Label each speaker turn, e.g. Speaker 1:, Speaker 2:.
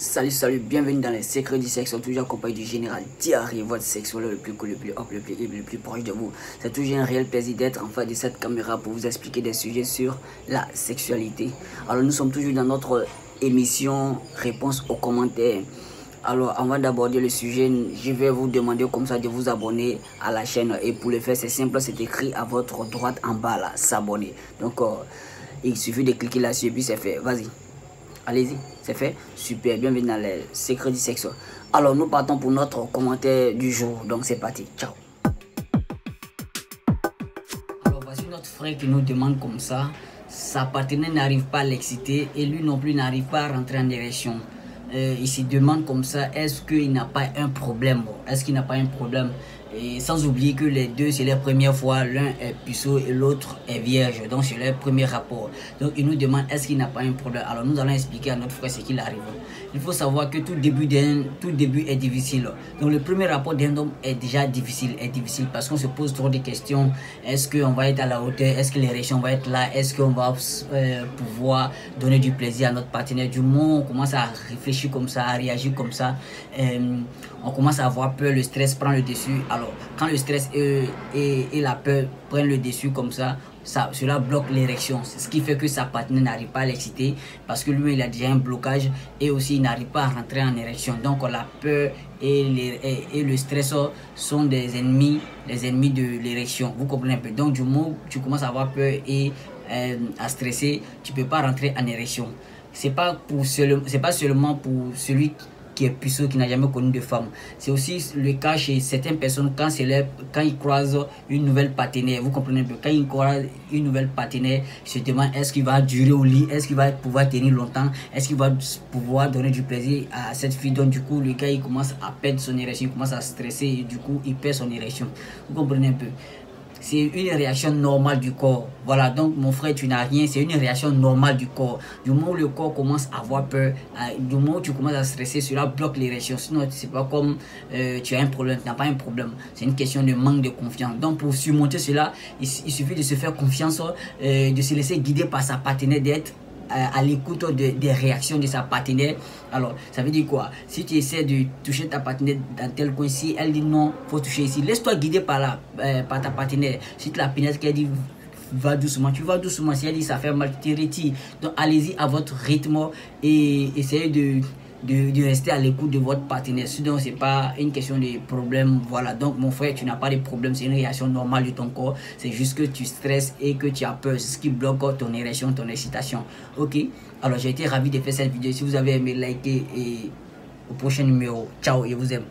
Speaker 1: Salut, bienvenue dans les secrets du sexe, toujours accompagné du général Diarrhée, votre sexologue le plus cool, le plus hop, le plus proche de vous. C'est toujours un réel plaisir d'être en face de cette caméra pour vous expliquer des sujets sur la sexualité. Alors nous sommes toujours dans notre émission Réponse aux commentaires. Alors avant d'aborder le sujet, je vais vous demander comme ça de vous abonner à la chaîne. Et pour le faire, c'est simple, c'est écrit à votre droite en bas là, s'abonner. Donc il suffit de cliquer là-dessus et puis c'est fait, vas-y. Allez-y, c'est fait. Super, bienvenue dans les secrets du sexe. Alors, nous partons pour notre commentaire du jour. Donc, c'est parti. Ciao. Alors, voici notre frère qui nous demande comme ça. Sa partenaire n'arrive pas à l'exciter et lui non plus n'arrive pas à rentrer en érection. Il se demande comme ça, est-ce qu'il n'a pas un problème? Est-ce qu'il n'a pas un problème? Et sans oublier que les deux, c'est leur première fois, l'un est puceau et l'autre est vierge, donc c'est leur premier rapport. Donc il nous demande est-ce qu'il n'a pas un problème. Alors nous allons expliquer à notre frère ce qu'il arrive. Il faut savoir que tout début est difficile. Donc le premier rapport d'un homme est déjà difficile, parce qu'on se pose trop de questions. Est-ce qu'on va être à la hauteur? Est-ce que l'érection va être là? Est-ce qu'on va pouvoir donner du plaisir à notre partenaire? Du moment où on commence à réfléchir comme ça, à réagir comme ça, on commence à avoir peur, le stress prend le dessus. Alors, quand le stress et la peur prennent le dessus comme ça, cela bloque l'érection. C'est ce qui fait que sa partenaire n'arrive pas à l'exciter parce que lui, il a déjà un blocage et aussi il n'arrive pas à rentrer en érection. Donc, la peur et le stress sont les ennemis de l'érection. Vous comprenez un peu? Donc, du moment où tu commences à avoir peur et à stresser, tu ne peux pas rentrer en érection. C'est pas seulement pour celui qui est puceau, qui n'a jamais connu de femme. C'est aussi le cas chez certaines personnes quand ils croisent une nouvelle partenaire. Vous comprenez un peu? Quand ils croisent une nouvelle partenaire, ils se demandent est-ce qu'il va durer au lit, est-ce qu'il va pouvoir tenir longtemps, est-ce qu'il va pouvoir donner du plaisir à cette fille. Donc du coup, le gars il commence à perdre son érection, il commence à stresser et du coup il perd son érection. Vous comprenez un peu? C'est une réaction normale du corps. Voilà, donc mon frère, tu n'as rien, c'est une réaction normale du corps. Du moment où le corps commence à avoir peur, du moment où tu commences à stresser, cela bloque l'érection. Sinon, c'est pas comme tu as un problème, tu n'as pas un problème. C'est une question de manque de confiance. Donc, pour surmonter cela, il suffit de se faire confiance, de se laisser guider par sa partenaire, d'être à l'écoute des réactions de sa partenaire. Alors, ça veut dire quoi? Si tu essaies de toucher ta partenaire dans tel coin, si elle dit non, faut toucher ici, laisse-toi guider par ta partenaire. Si tu la pénètres, qu'elle dit va doucement, tu vas doucement. Si elle dit ça fait mal, tu te retires. Donc, allez-y à votre rythme et essayez de rester à l'écoute de votre partenaire. Sinon, c'est pas une question de problème. Voilà, donc mon frère, tu n'as pas de problème, c'est une réaction normale de ton corps. C'est juste que tu stresses et que tu as peur. C'est ce qui bloque ton érection, ton excitation. Ok, alors j'ai été ravi de faire cette vidéo. Si vous avez aimé, likez et au prochain numéro. Ciao, je vous aime.